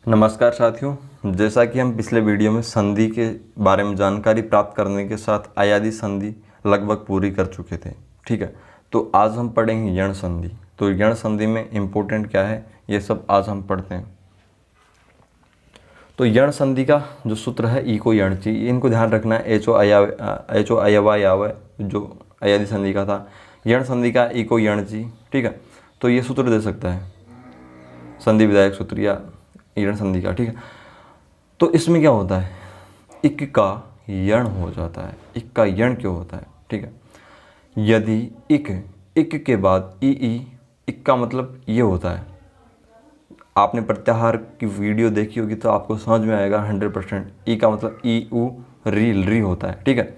नमस्कार साथियों, जैसा कि हम पिछले वीडियो में संधि के बारे में जानकारी प्राप्त करने के साथ अयादी संधि लगभग पूरी कर चुके थे। ठीक है, तो आज हम पढ़ेंगे यण संधि। तो यण संधि में इम्पोर्टेंट क्या है ये सब आज हम पढ़ते हैं। तो यण संधि का जो सूत्र है इको यण ची, इनको ध्यान रखना है। एचो अयवा यावय जो अयादी संधि का था, यण संधि का इको यण ची। ठीक है, तो ये सूत्र दे सकता है संधि विधायक सूत्र या यण संधि का। ठीक है, तो इसमें क्या होता है, इक का यण हो जाता है। इक का यण क्यों होता है? ठीक है, यदि इक के बाद ई, इक का मतलब ये होता है। आपने प्रत्याहार की वीडियो देखी होगी तो आपको समझ में आएगा 100%। ई का मतलब ई उ री होता है। ठीक है,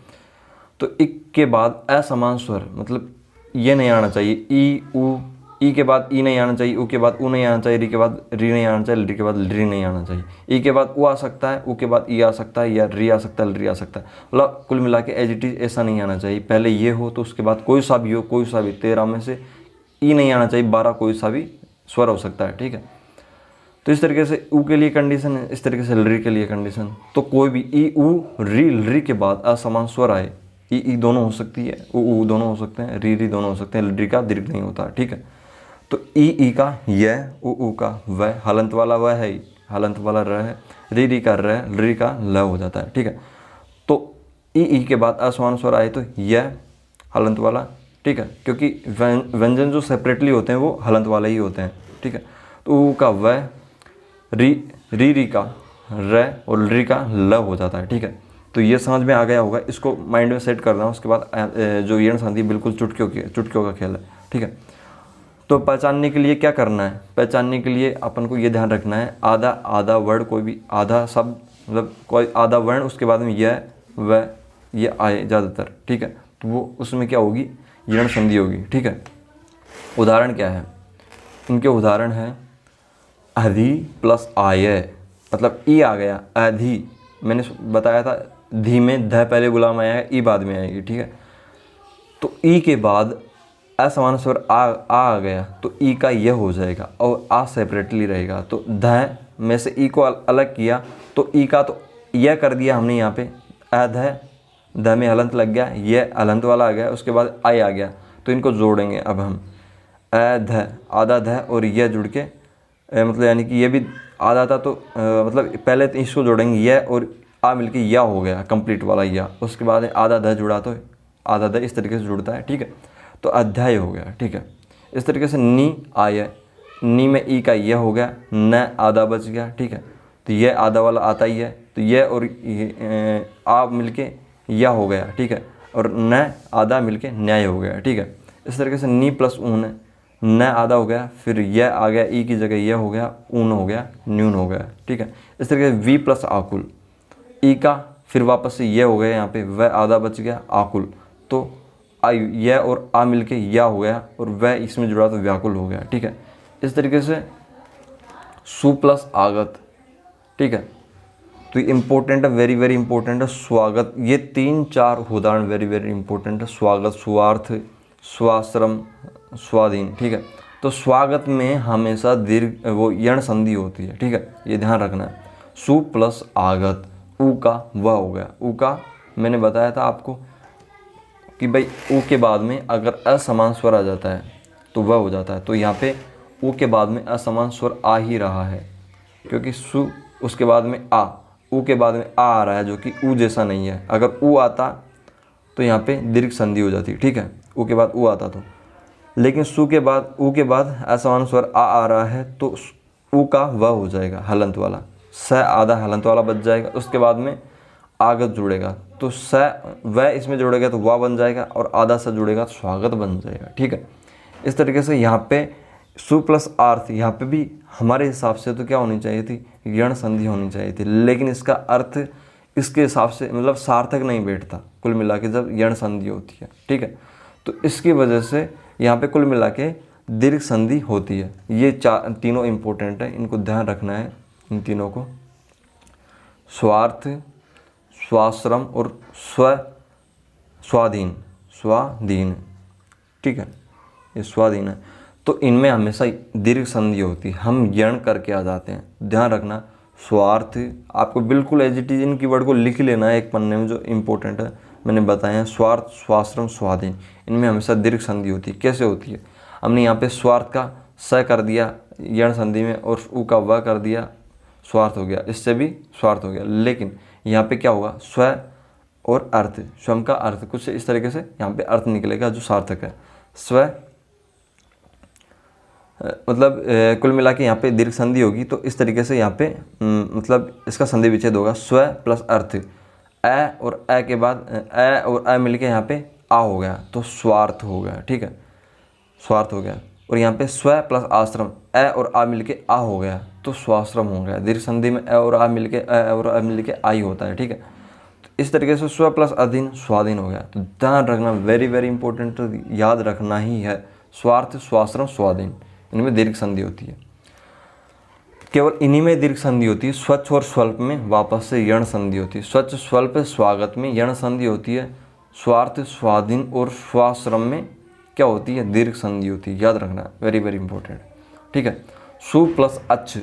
तो इक के बाद असमान स्वर मतलब ये नहीं आना चाहिए। ई उ, ई के बाद ई नहीं आना चाहिए, उ के बाद उ नहीं आना चाहिए, री के बाद री नहीं आना चाहिए, री के बाद री नहीं आना चाहिए। ई के बाद उ आ सकता है, उ के बाद ई आ सकता है, या री आ सकता है, री आ सकता है। मतलब कुल मिला के एज इट इज ऐसा नहीं आना चाहिए। पहले ये हो तो उसके बाद कोई सा भी हो, कोई सा भी 13 में से ई नहीं आना चाहिए, 12 कोई सा भी स्वर हो सकता है। ठीक है, तो इस तरीके से उ के लिए कंडीशन है, इस तरीके से री के लिए कंडीशन। तो कोई भी ई उ री के बाद असमान स्वर आए, ई दोनों हो सकती है, उ दोनों हो सकते हैं, री दोनों हो सकते हैं, री का दीर्घ नहीं होता। ठीक है, तो ई का य, उ का व, हलंत वाला व है, हलंत वाला र है, री का र, री का ल हो जाता है। ठीक है, तो ई के बाद असमान स्वर आए तो य हलंत वाला। ठीक है, क्योंकि व्यंजन जो सेपरेटली होते हैं वो हलंत वाले ही होते हैं। ठीक है, तो उ का व, री का र और री का ल हो जाता है। ठीक है, तो ये समझ में आ गया होगा। इसको माइंड में सेट करना, उसके बाद जो यण संधि बिल्कुल चुटकियों का खेल है। ठीक है, तो पहचानने के लिए क्या करना है? पहचानने के लिए अपन को ये ध्यान रखना है, आधा वर्ण, कोई भी आधा शब्द मतलब कोई आधा वर्ण, उसके बाद में यह व ये आए ज़्यादातर। ठीक है, तो वो उसमें क्या होगी, यण संधि होगी। ठीक है, उदाहरण क्या है? इनके उदाहरण है अधि प्लस आय, मतलब ई आ गया, अधि। मैंने बताया था धी में ध पहले गुलाम आया, ई बाद में आएगी। ठीक है, तो ई के बाद असमान स्वर आ गया तो ई का यह हो जाएगा और आ सेपरेटली रहेगा। तो ध में से ई को अलग किया तो ई का तो यह कर दिया हमने यहाँ पे, अध, ध में हलंत लग गया, यह हलंत वाला आ गया, उसके बाद आई आ गया। तो इनको जोड़ेंगे अब हम, अध, आधा ध और यह जुड़ के मतलब यानी कि ये भी आधा था, तो मतलब पहले तो इसको जोड़ेंगे यह और आ मिलके या हो गया कंप्लीट वाला या, उसके बाद आधा ध जुड़ा तो आधा ध इस तरीके से जुड़ता है। ठीक है, तो अध्याय हो गया। ठीक है, इस तरीके से नी आय, नी में ई का यह हो गया, न आधा बच गया। ठीक है, तो यह आधा वाला आता ही है, तो यह और आ मिलके यह हो गया। ठीक है, और न आधा मिलके न्याय हो गया। ठीक है, इस तरीके से नी प्लस ऊन, न आधा हो गया, फिर यह आ गया, ई की जगह यह हो गया, ऊन हो गया, न्यून हो गया। ठीक है, इस तरीके से वी प्लस आकुल, ई का फिर वापस से यह हो गया, यहाँ पे वह आधा बच गया, आकुल, तो आयु, यह और आ मिलके या हो गया, और वह इसमें जुड़ा तो व्याकुल हो गया। ठीक है, इस तरीके से सु प्लस आगत। ठीक है, तो इम्पोर्टेंट है, वेरी वेरी इंपॉर्टेंट है स्वागत। ये 3-4 उदाहरण वेरी वेरी इंपॉर्टेंट है। स्वागत, स्वार्थ, स्वाश्रम, स्वाधीन। ठीक है, तो स्वागत में हमेशा दीर्घ वो यण संधि होती है। ठीक है, ये ध्यान रखना है। सु प्लस आगत, उ का व हो गया। उ का मैंने बताया था आपको कि भाई उ के बाद में अगर असमान स्वर आ जाता है तो वह हो जाता है। तो यहाँ पे उ के बाद में असमान स्वर आ ही रहा है, क्योंकि सु उसके बाद में आ, उ के बाद में आ रहा है, जो कि उ जैसा नहीं है। अगर उ आता तो यहाँ पे दीर्घ संधि हो जाती। ठीक है, उ के बाद उ आता तो, लेकिन सु के बाद उ के बाद असमान स्वर आ रहा है तो उ का व हो जाएगा हलंत वाला, स आधा हलंत वाला बच जाएगा, उसके बाद में आगत जुड़ेगा, तो स व इसमें जुड़ेगा तो वाह बन जाएगा, और आधा स जुड़ेगा तो स्वागत बन जाएगा। ठीक है, इस तरीके से यहाँ पे सु प्लस आर्थ, यहाँ पे भी हमारे हिसाब से तो क्या होनी चाहिए थी, यण संधि होनी चाहिए थी, लेकिन इसका अर्थ इसके हिसाब से मतलब सार्थक नहीं बैठता कुल मिला के जब यण संधि होती है। ठीक है, तो इसकी वजह से यहाँ पे कुल मिला के दीर्घ संधि होती है। ये तीनों इंपॉर्टेंट है, इनको ध्यान रखना है, इन तीनों को, स्वार्थ, स्वाश्रम और स्वाधीन। ठीक है, ये स्वाधीन है। तो इनमें हमेशा दीर्घ संधि होती है, हम यण करके आ जाते हैं। ध्यान रखना, स्वार्थ आपको बिल्कुल as it is in keyword को लिख लेना है एक पन्ने में, जो इम्पोर्टेंट है मैंने बताया है। स्वार्थ, स्वाश्रम, स्वाधीन, इनमें हमेशा दीर्घ संधि होती है। कैसे होती है? हमने यहाँ पे स्वार्थ का स कर दिया यण संधि में और उ का व कर दिया, स्वार्थ हो गया, इससे भी स्वार्थ हो गया। लेकिन यहाँ पे क्या होगा? स्व और अर्थ, स्वयं का अर्थ, कुछ इस तरीके से यहाँ पे अर्थ निकलेगा जो सार्थक है। स्व मतलब कुल मिला के यहाँ पे दीर्घ संधि होगी, तो इस तरीके से यहाँ पे मतलब इसका संधि विच्छेद होगा। स्व प्लस अर्थ, ए और ए के बाद ए और ए मिलके यहाँ पे आ हो गया, तो स्वार्थ हो गया। ठीक है, स्वार्थ हो गया। और यहाँ पे स्व प्लस आश्रम, ए और आ मिलके आ हो गया, तो स्वाश्रम हो गया। दीर्घ संधि में ए और आ मिलके आई होता है। ठीक है, तो इस तरीके से स्व प्लस अधीन, स्वाधीन हो गया। तो ध्यान रखना, वेरी वेरी इंपॉर्टेंट, तो याद रखना ही है। स्वार्थ, स्वाश्रम, स्वाधीन, इनमें दीर्घ संधि होती है। केवल इन्हीं में दीर्घ संधि होती है। स्वच्छ और स्वल्प में वापस से यण संधि होती है। स्वच्छ, स्वल्प, स्वागत में यण संधि होती है। स्वार्थ, स्वाधीन और स्वाश्रम में क्या होती है? दीर्घ संधि होती है। याद रखना, वेरी वेरी इंपॉर्टेंट। ठीक है, सु प्लस अच्छ,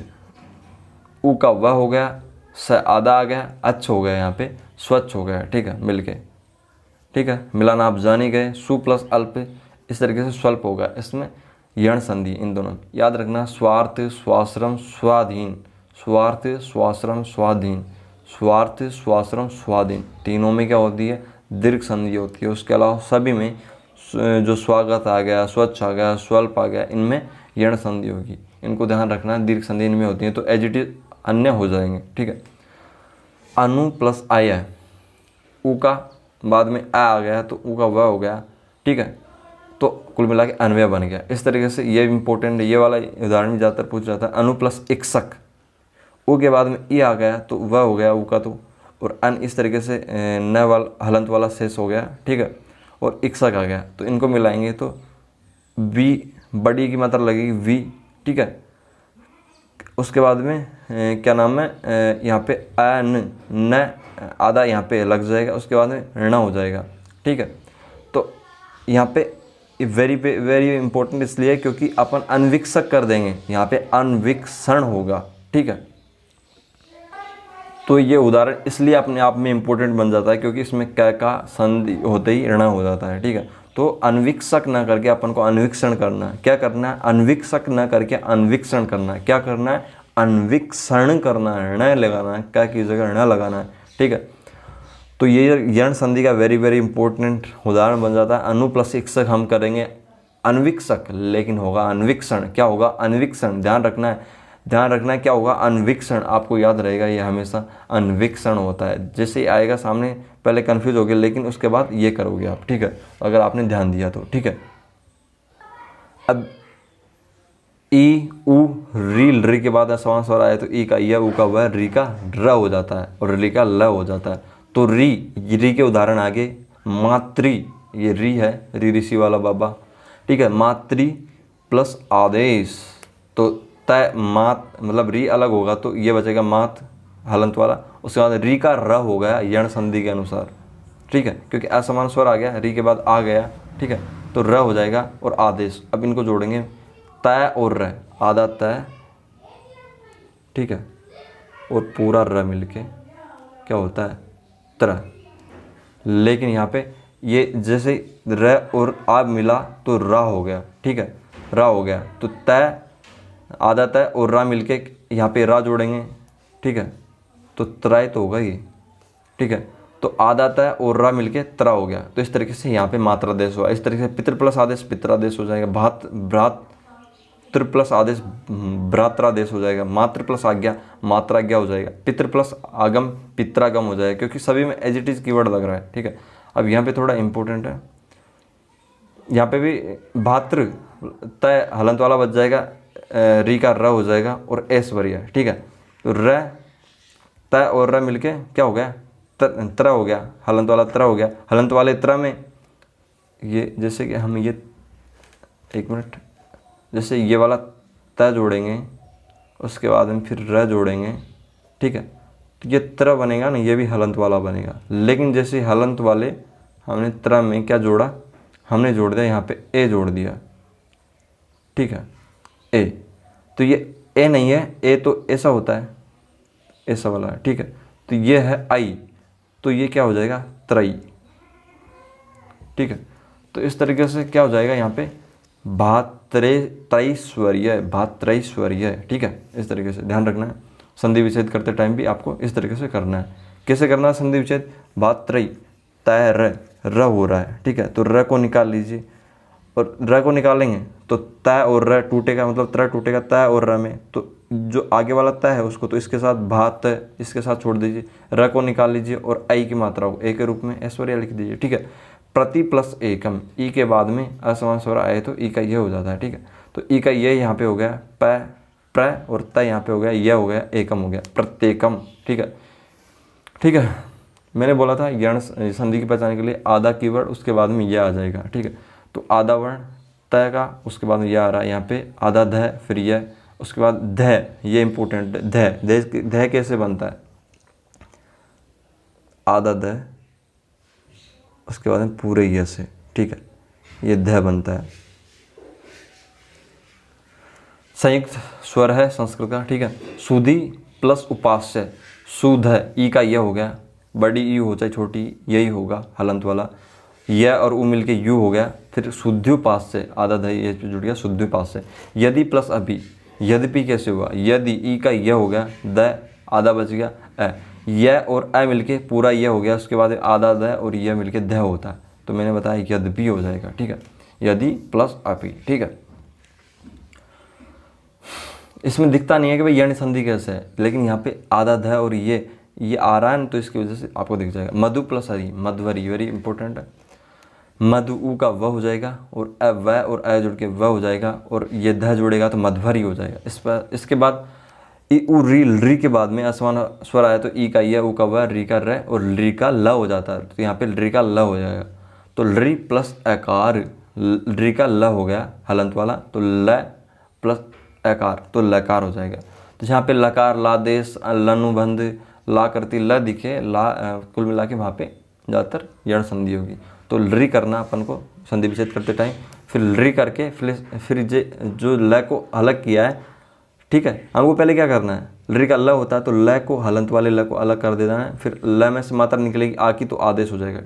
उ का वह हो गया, स आधा आ गया, अच्छ हो गया, यहाँ पे स्वच्छ हो गया। ठीक है, मिलके, ठीक है, मिलाना आप जान ही गए। सु प्लस अल्प, इस तरीके से स्वल्प होगा, इसमें यण संधि इन दोनों। याद रखना, स्वार्थ, स्वाश्रम, स्वाधीन, स्वार्थ, स्वाश्रम, स्वाधीन, स्वार्थ, स्वाश्रम, स्वाधीन, तीनों में क्या होती है? दीर्घ संधि होती है। उसके अलावा सभी में जो स्वागत आ गया, स्वच्छ आ गया, स्वल्प आ गया, इनमें यण संधि होगी। इनको ध्यान रखना, दीर्घ संधि इनमें होती है, तो एज इट इज अन्य हो जाएंगे। ठीक है, अनु प्लस आय, उ का बाद में आ गया, तो उ का व हो गया। ठीक है, तो कुल मिला के अन्वय बन गया। इस तरीके से ये इंपॉर्टेंट है, ये वाला उदाहरण भी ज़्यादातर पूछ जाता है। अनु प्लस इक्सक, उ के बाद में ई आ गया, तो वह हो गया उ का, तो और अन, इस तरीके से न वाला हलंत वाला शेष हो गया। ठीक है, और इक्सक आ गया, तो इनको मिलाएंगे तो वी, बड़ी की मात्रा लगेगी वी। ठीक है, उसके बाद में क्या नाम है, यहाँ पे अन, न आधा यहाँ पे लग जाएगा, उसके बाद में ऋण हो जाएगा। ठीक है, तो यहाँ पे वेरी वेरी इंपॉर्टेंट इसलिए क्योंकि अपन अनविक्षक कर देंगे, यहाँ पे अनविक्षण होगा। ठीक है, तो ये उदाहरण इसलिए अपने आप में इंपॉर्टेंट बन जाता है क्योंकि इसमें क का संधि होते ही ऋण हो जाता है। ठीक है, तो अनविक्षक ना करके अपन को अन्वीक्षण करना है। क्या करना है? अनविक्षक ना करके अन्वीक्षण करना है। क्या करना है? अन्वीक्षण करना है, ऋण लगाना है, क्या की जगह ऋण लगाना है। ठीक है, तो ये यण संधि का वेरी वेरी इंपॉर्टेंट उदाहरण बन जाता है। अनु प्लस इक्सक हम करेंगे अनविक्षक, लेकिन होगा अन्वीक्षण। क्या होगा? अन्वीक्षण। ध्यान रखना है क्या होगा? अन्वीक्षण। आपको याद रहेगा ये हमेशा अन्वीक्षण होता है। जैसे आएगा सामने पहले कंफ्यूज हो गए, लेकिन उसके बाद ये करोगे आप। ठीक है, अगर आपने ध्यान दिया तो। ठीक है, अब ई उ री के बाद समास स्वर आया तो ई का य, उ का व, री का र हो जाता है और री का ल हो जाता है। तो री के उदाहरण आगे मातृ, ये री है, री ऋषि वाला बाबा। ठीक है, मातृ प्लस आदेश, तो तय मात मतलब री अलग होगा तो ये बचेगा मात हलंत वाला। उसके बाद री का र हो गया यण संधि के अनुसार। ठीक है, क्योंकि असमान स्वर आ गया, री के बाद आ गया। ठीक है, तो र हो जाएगा और आदेश। अब इनको जोड़ेंगे, तय और र, आधा तय, ठीक है, और पूरा र मिलके क्या होता है? त्र। लेकिन यहाँ पे ये जैसे र और आ मिला तो रा हो गया। ठीक है, रा हो गया, तो तय, आधा तय और रा मिलके यहाँ पे रा जोड़ेंगे। ठीक है, तो त्राय तो होगा ये। ठीक है, तो आधा तय और रा मिलके त्रा हो गया। तो इस तरीके से यहाँ पे मात्रादेश हुआ। इस तरीके से पितृ प्लस आदेश पित्रादेश हो जाएगा। भ्रातृ प्लस आदेश भ्रात्रादेश हो जाएगा। मातृ प्लस आज्ञा मात्राज्ञा हो जाएगा। पितृ प्लस आगम पित्रागम हो जाएगा, क्योंकि सभी में एज इट इज कीवर्ड लग रहा है। ठीक है, अब यहाँ पे थोड़ा इंपॉर्टेंट है, यहाँ पे भी भातृ तय हलंत वाला बच जाएगा, री का र हो जाएगा और ऐश्वर्य। ठीक है, तो र तय और र मिलके क्या हो गया? त्र हो गया, हलंत वाला त्र हो गया। हलंत वाले त्र में ये जैसे कि हम ये, एक मिनट, जैसे ये वाला त जोड़ेंगे, उसके बाद में फिर र जोड़ेंगे। ठीक है, तो ये त्र बनेगा ना, ये भी हलंत वाला बनेगा। लेकिन जैसे हलंत वाले हमने त्र में क्या जोड़ा? हमने जोड़ दिया यहाँ पे ए जोड़ दिया। ठीक है, ए, तो ये ए नहीं है, ए तो ऐसा होता है, ऐसा वाला है, ठीक है। तो ये है आई, तो ये क्या हो जाएगा, त्रयी, ठीक है। तो इस तरीके से क्या हो जाएगा यहाँ पे, भातृत्रयीश्वर्य, भातृत्रयीश्वर्य, ठीक है। इस तरीके से ध्यान रखना है, संधि विच्छेद करते टाइम भी आपको इस तरीके से करना है। कैसे करना है संधि विच्छेद, भातृ तय र हो रहा है, ठीक है, तो र को निकाल लीजिए, और र को निकालेंगे तो तय और र टूटेगा, मतलब त्र टूटेगा तय और र में, तो जो आगे वाला तय है उसको तो इसके साथ भात इसके साथ छोड़ दीजिए, र को निकाल लीजिए और आई की मात्रा को ए के रूप में ऐश्वर्या लिख दीजिए, ठीक है। प्रति प्लस एकम, ई के बाद में असमान स्वर आए तो ई का ये हो जाता है, ठीक है। तो ई का ये यहाँ पे हो गया प प्र, और तय यहाँ पे हो गया, यह हो गया, एकम हो गया, प्रत्येकम, ठीक है, ठीक है। मैंने बोला था यण संधि की पहचान के लिए आधा कीवर्ड, उसके बाद में यह आ जाएगा, ठीक है। तो आधा वर्ण तय का, उसके बाद में यह आ रहा है यहाँ पे, आधा ध, फिर यह, उसके बाद ध, ये इंपॉर्टेंट, ध कैसे बनता है, आधा ध, उसके बाद में पूरे यह से, ठीक है, ये ध बनता है। संयुक्त स्वर है संस्कृत का, ठीक है। सुधी प्लस उपास्य, सुध है, ई का यह हो गया, बड़ी ई हो चाहे छोटी यही होगा हलंत वाला, यह और उ मिलके यू हो गया, फिर शुद्ध्युपास्य, आधा ध ये जुड़ गया शुद्ध्युपास्य। यदि प्लस अभी, यद्यपि कैसे हुआ, यदि ई का यह हो गया, द आधा बच गया, अ, यह और अ मिलके पूरा यह हो गया, उसके बाद आधा द और यह मिलके ध होता है, तो मैंने बताया यद्यपि हो जाएगा, ठीक है, यदि प्लस अभी, ठीक है। इसमें दिखता नहीं है कि भाई यण संधि कैसे है, लेकिन यहाँ पे आधा ध और ये आ रहा है ना, तो इसकी वजह से आपको दिख जाएगा। मधु प्लस हरी, मधुवरी, वेरी इंपॉर्टेंट है। मधु ऊ का व हो जाएगा, और अ व और अ जुड़ के व हो जाएगा, और ये ध जुड़ेगा तो मधुवरी हो जाएगा। इस पर इसके बाद ई उ री के बाद में असमान स्वर आया तो ई का य, ऊ का व, री का र और री का ल हो जाता है, तो यहाँ पे री का ल हो जाएगा। तो री प्लस अकार, री का ल हो गया हलंत वाला, तो ल प्लस अकार तो लकार हो जाएगा। तो जहाँ पे लकार, लादेश, लनुबंध, ला करती ल दिखे, ला कुल मिला के वहाँ पे ज़्यादातर यण संधि होगी। तो लरी करना अपन को संधि विच्छेद करते टाइम, फिर लरी करके फिर जो ल को अलग किया है, ठीक है, हमको पहले क्या करना है, लरी का ल होता है तो ल को, हलंत वाले ल को अलग कर देना है, फिर ल में से मात्रा निकलेगी आ की तो आदेश हो जाएगा।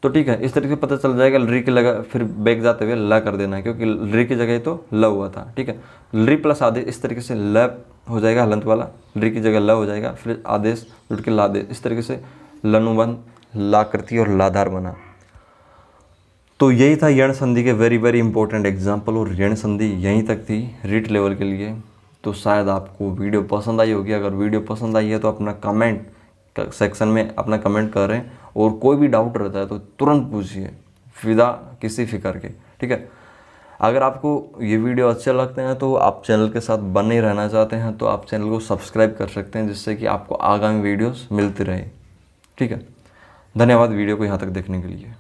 तो ठीक है, इस तरीके से पता चल जाएगा। लरी के लगा फिर बैक जाते हुए ल कर देना है, क्योंकि लरी की जगह तो ल हुआ था, ठीक है। लरी प्लस आदेश, इस तरीके से ल हो जाएगा हलंत वाला, लरी की जगह ल हो जाएगा, फिर आदेश जुड़ के लादेश, इस तरीके से लनुबंध, लाकृति और लाधार बना। तो यही था यण संधि के वेरी इंपॉर्टेंट एग्जाम्पल, और यण संधि यहीं तक थी रीट लेवल के लिए। तो शायद आपको वीडियो पसंद आई होगी। अगर वीडियो पसंद आई है तो अपना कमेंट सेक्शन में अपना कमेंट करें, और कोई भी डाउट रहता है तो तुरंत पूछिए, फिदा किसी फिक्र के, ठीक है। अगर आपको ये वीडियो अच्छे लगते हैं तो आप चैनल के साथ बने रहना चाहते हैं तो आप चैनल को सब्सक्राइब कर सकते हैं, जिससे कि आपको आगामी वीडियोस मिलती रहे, ठीक है। धन्यवाद वीडियो को यहाँ तक देखने के लिए।